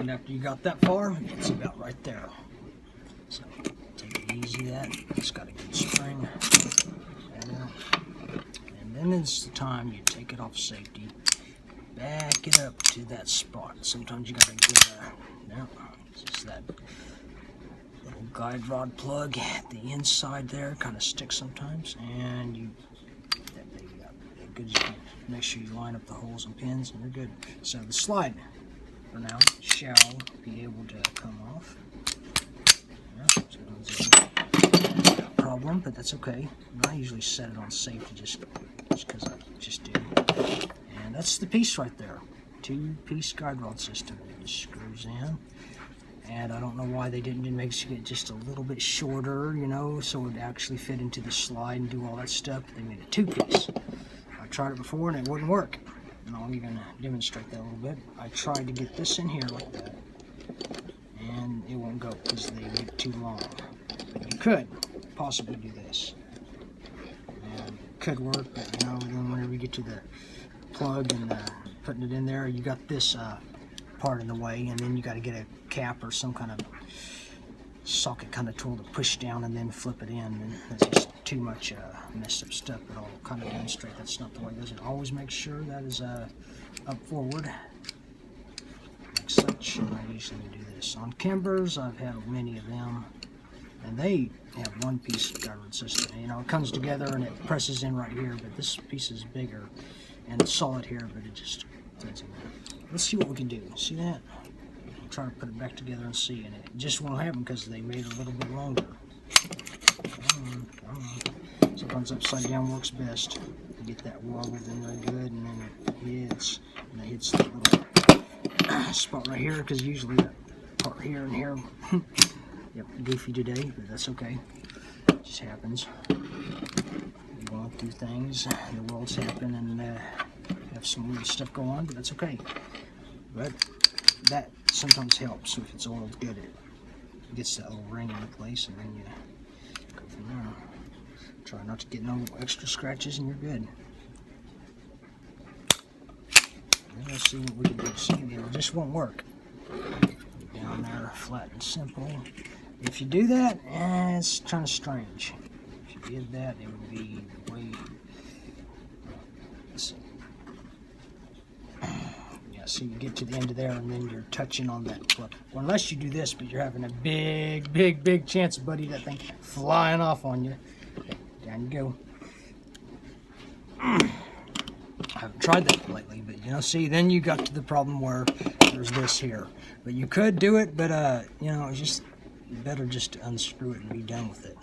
And after you got that far, it's about right there. So take it easy. That it's got a good spring. And then it's the time you take it off safety. Back it up to that spot. Sometimes you gotta get just that little guide rod plug at the inside there, kind of sticks sometimes, and you that baby up as good as you can. Make sure you line up the holes and pins, and you're good. So the slide for now shall be able to come off. Not a problem, but that's okay. I usually set it on safety just because I just do. And that's the piece right there. 2-piece guide rod system. It just screws in. And I don't know why they didn't make it just a little bit shorter, you know, so it would actually fit into the slide and do all that stuff. They made a 2-piece. I tried it before and it wouldn't work. And I'll even demonstrate that a little bit. I tried to get this in here like that. And it won't go because they made it too long. But you could possibly do this. And it could work, but you know, then whenever you get to the plug and putting it in there, you got this part in the way, and then you got to get a cap or some kind of socket kind of tool to push down and then flip it in, and that's just too much messed up stuff. But I'll kind of demonstrate that's not the way it is. And always make sure that is up forward like such. And I usually do this on Kimbers. I've had many of them, and they have 1-piece guide rod system. You know, it comes together and it presses in right here, but this piece is bigger and it's solid here, but it just fits in there. Let's see what we can do. See that? I'll try to put it back together and see, and it just won't happen because they made it a little bit longer. Come on. Sometimes upside down works best. You get that wobbled in there good, and then it hits, and it hits that little spot right here, because usually that part here and here, yep, goofy today, but that's okay. It just happens. You're going through things, the world's happening, and have some weird stuff go on, but that's okay. But that sometimes helps if it's oiled good. It gets that little ring in place, and then you go from there. Try not to get no extra scratches, and you're good. And let's see what we can do. See, it just won't work. Down there, flat and simple. If you do that, it's kind of strange. If you did that, it would be way. Let's see. So you get to the end of there, and then you're touching on that plug. Well, unless you do this, but you're having a big chance, buddy, that thing flying off on you. Okay, down you go. I haven't tried that lately, but you know, see, then you got to the problem where there's this here. But you could do it, but you know, it's just better just to unscrew it and be done with it.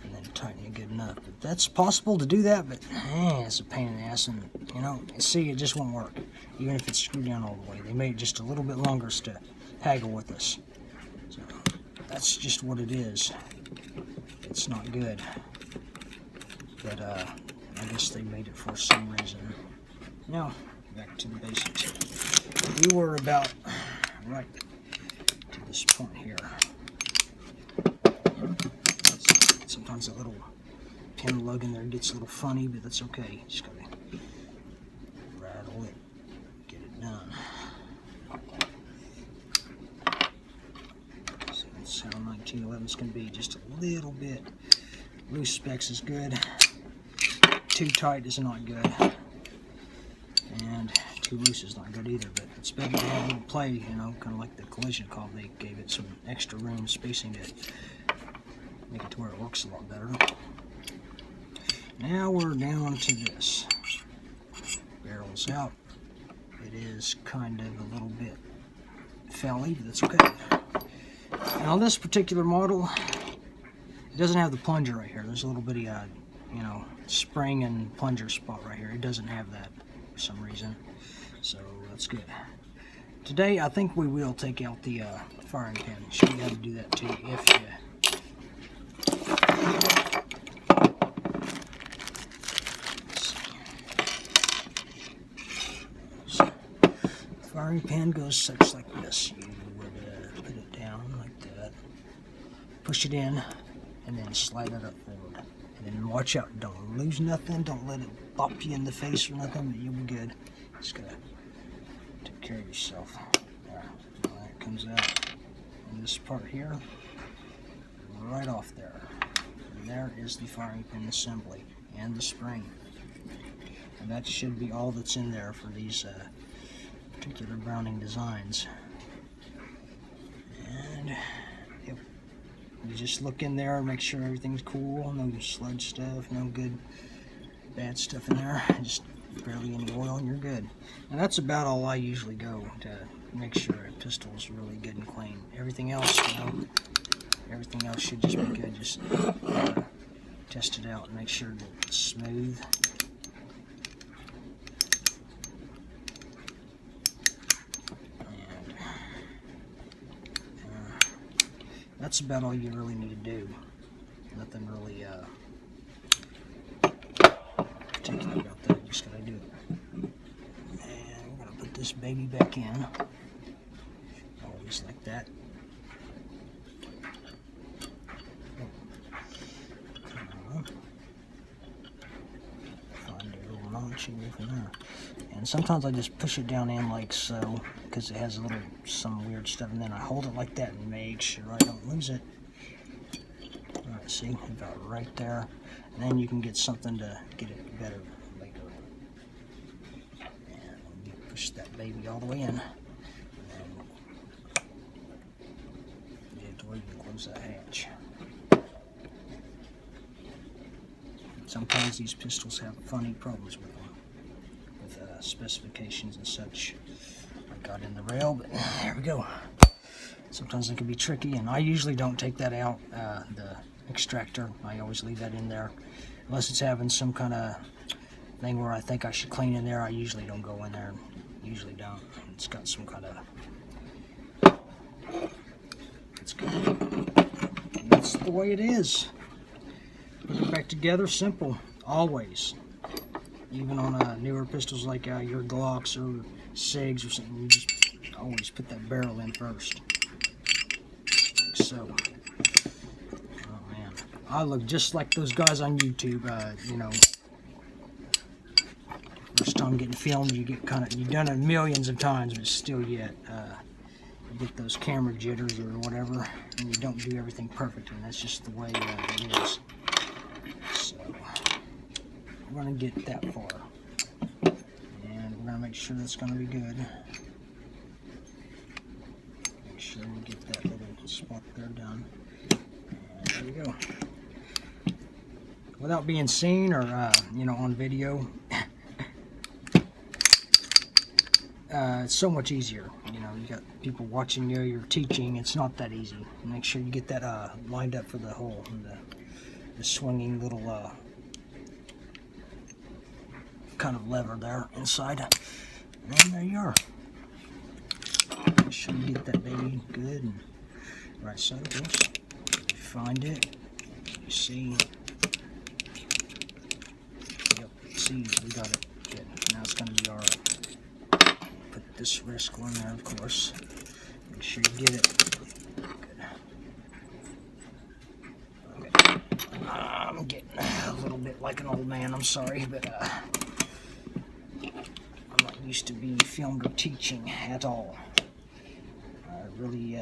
And then tighten it good enough. But that's possible to do that, but it's a pain in the ass, and you know, see, it just won't work. Even if it's screwed down all the way. They made it just a little bit longer to haggle with us. So that's just what it is. It's not good. But I guess they made it for some reason. Now, back to the basics. We were about right to this point here. Sometimes a little pin lug in there gets a little funny, but that's okay. Just gotta rattle it, get it done. So that's how 1911's can be. Just a little bit loose specs is good. Too tight is not good, and too loose is not good either. But it's better to have a little play, you know, kind of like the collision coil. They gave it some extra room spacing to make it to where it works a lot better. Now we're down to this. Barrels out. It is kind of a little bit felly, but that's okay. Now this particular model, it doesn't have the plunger right here. There's a little bitty, you know, spring and plunger spot right here. It doesn't have that for some reason, so that's good. Today, I think we will take out the firing pin. Show you how to do that too, if you. Firing pin goes such like this. You would put it down like that, push it in, and then slide it up forward. And then watch out, don't lose nothing, don't let it bop you in the face or nothing, but you'll be good. Just gotta take care of yourself. There. That comes out in this part here, right off there. And there is the firing pin assembly and the spring. And that should be all that's in there for these particular Browning designs. And yep, you just look in there and make sure everything's cool, no sludge stuff, no good bad stuff in there, just barely any oil and you're good. And that's about all I usually go to make sure a pistol is really good and clean. Everything else, you know, everything else should just be good. Just test it out and make sure that it's smooth. That's about all you really need to do. Nothing really particular about that. You just gotta do it. And we're gonna put this baby back in. Always like that. Find a little notch and go from there. And sometimes I just push it down in like so, because it has a little some weird stuff, and then I hold it like that and make sure I don't lose it. Alright, see, about right there. And then you can get something to get it better later. And you push that baby all the way in. And get it to where you can close that hatch. Sometimes these pistols have funny problems with them, with specifications and such. I got in the rail, but there we go. Sometimes it can be tricky, and I usually don't take that out, the extractor. I always leave that in there. Unless it's having some kind of thing where I think I should clean in there, I usually don't go in there. Usually don't. It's got some kind of... It's good. And that's the way it is. Put it back together, simple, always. Even on newer pistols like your Glocks or SIGs or something, you just always put that barrel in first. Like so. Oh man, I look just like those guys on YouTube. You know, first time getting filmed, you get you've done it millions of times, but still yet you get those camera jitters or whatever, and you don't do everything perfect, and that's just the way it is. So we're gonna get that far, and we're gonna make sure that's gonna be good. Make sure we get that little spot there done. And there we go. Without being seen or you know, on video, it's so much easier. You know, you got people watching you, you're teaching. It's not that easy. Make sure you get that lined up for the hole and the swinging little kind of lever there inside. And there you are. Make sure you get that baby good and right side, of course. You find it. You see. Yep. See, we got it. Good. Now it's going to be alright. Put this wristler in there, of course. Make sure you get it. Good. Okay. I'm getting a little bit like an old man. I'm sorry, but I'm not used to being filmed or teaching at all. I really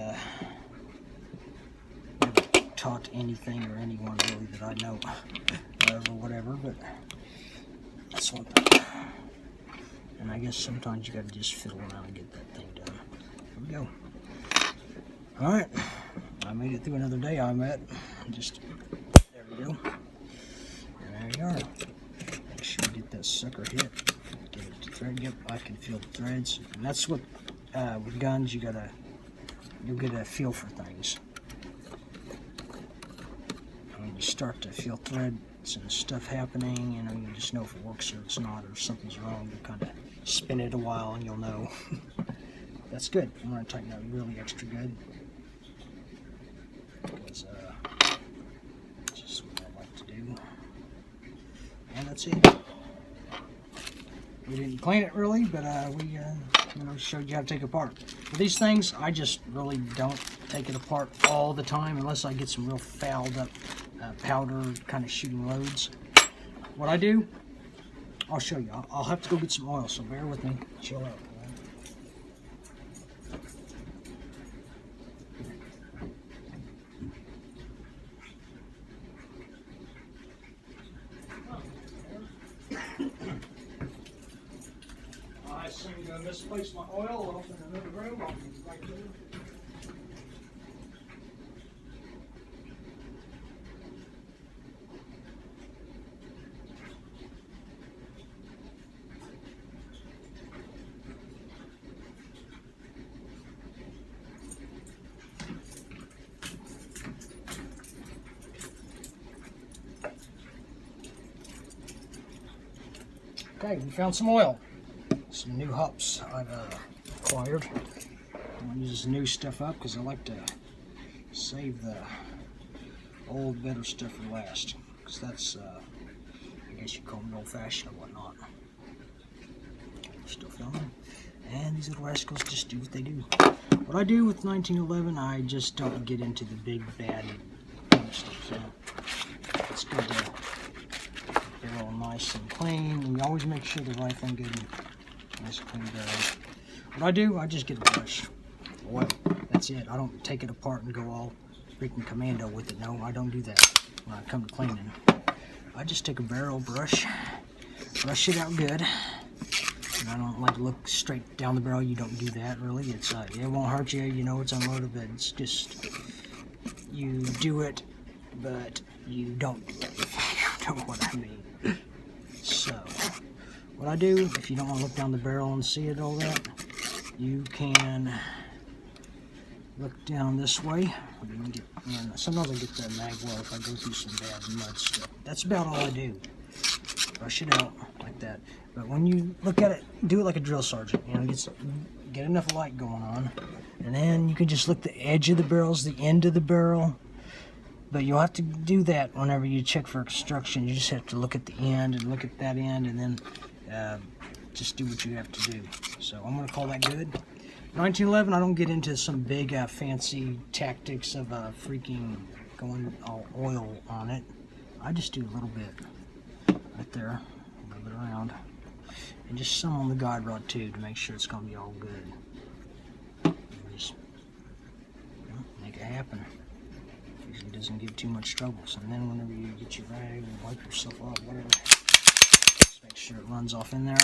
never taught anything or anyone really that I know or whatever, but that's one thing. And I guess sometimes you gotta just fiddle around and get that thing done. Here we go. Alright, I made it through another day, I bet. Just, there we go. And there you are. Make sure you get that sucker hit. Get it to thread. Yep, I can feel the threads. And that's what, with guns, you'll get a feel for things. When you start to feel threads and stuff happening, you know, you just know if it works or it's not, or something's wrong. You kind of spin it a while and you'll know. That's good. I'm going to tighten that really extra good. Because that's just what I like to do. And that's it. We didn't clean it really, but we you know, showed you how to take it apart. For these things, I just really don't take it apart all the time unless I get some real fouled up powder kind of shooting loads. What I do, I'll show you. I'll have to go get some oil, so bear with me. Chill out. I misplaced my oil off in another room. I'll be right there. Okay, we found some oil. Some new hops I've acquired. I'm going to use this new stuff up because I like to save the old, better stuff for last. Because that's, I guess you call them old-fashioned or whatnot. Still filming. And these little rascals just do what they do. What I do with 1911, I just don't get into the big, bad stuff. So it's good to... They're all nice and clean, and you always make sure the rifling good and nice and clean barrel. What I do, I just get a brush. Oil. That's it. I don't take it apart and go all freaking commando with it. No, I don't do that when I come to cleaning. I just take a barrel brush, brush it out good. And I don't like to look straight down the barrel. You don't do that really. It's it won't hurt you. You know it's unloaded, but it's just you do it, but you don't do it. If you know what I mean. So, what I do, if you don't want to look down the barrel and see it all that, you can look down this way. And sometimes I get the mag well if I go through some bad mud stuff. That's about all I do. Brush it out like that. But when you look at it, do it like a drill sergeant. You know, get enough light going on, and then you can just look the edge of the barrels, the end of the barrel. But you'll have to do that whenever you check for construction. You just have to look at the end and look at that end, and then just do what you have to do. So I'm going to call that good. 1911, I don't get into some big fancy tactics of freaking going all oil on it. I just do a little bit right there, a little bit around, and just some on the guide rod too to make sure it's going to be all good. And just make it happen. Usually doesn't give too much trouble. So then whenever you get your rag and wipe yourself off, whatever, just make sure it runs off in there,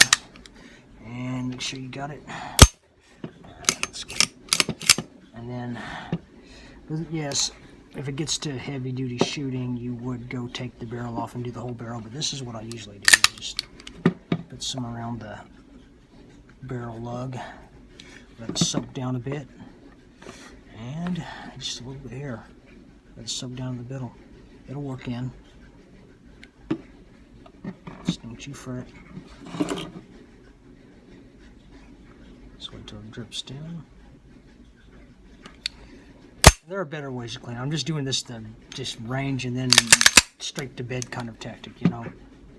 and make sure you got it. That's good. And then, yes, if it gets to heavy duty shooting, you would go take the barrel off and do the whole barrel, but this is what I usually do. I just put some around the barrel lug, let it soak down a bit, and just a little bit here. Let it soak down in the middle. It'll work in. Just don't you fret. Just wait till it drips down. There are better ways to clean. I'm just doing this to just range and then straight to bed kind of tactic, you know.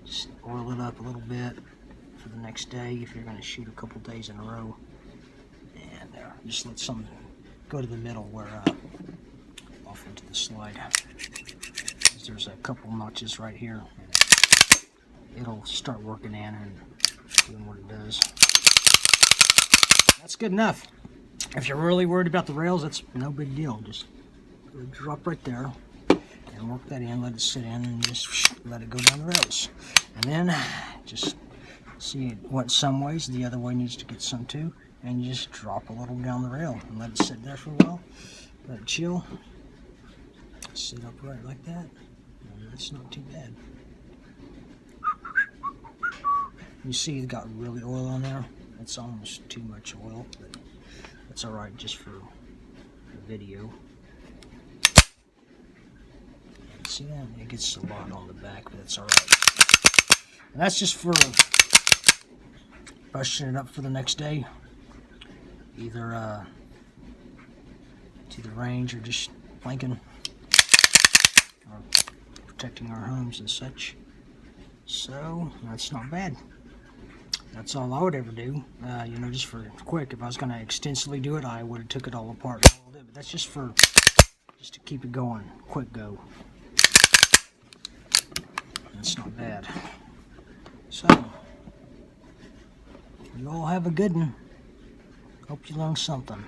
Just oil it up a little bit for the next day if you're going to shoot a couple days in a row. And there, just let some go to the middle where off into the slide. There's a couple notches right here. It'll start working in and doing what it does. That's good enough. If you're really worried about the rails, that's no big deal. Just drop right there and work that in, let it sit in, and just let it go down the rails. And then just see it went some ways, the other way needs to get some too, and you just drop a little down the rail and let it sit there for a while. Let it chill. Sit upright like that. And that's not too bad. You see it's got really oil on there. It's almost too much oil, but that's alright just for the video. See that? It gets a lot on the back, but it's alright. And that's just for brushing it up for the next day. Either to the range or just flanking or protecting our homes and such. So that's not bad. That's all I would ever do. You know, just for quick. If I was going to extensively do it, I would have took it all apart and rolled it. But that's just to keep it going. Quick go. That's not bad. So you all have a good one. Hope you learned something.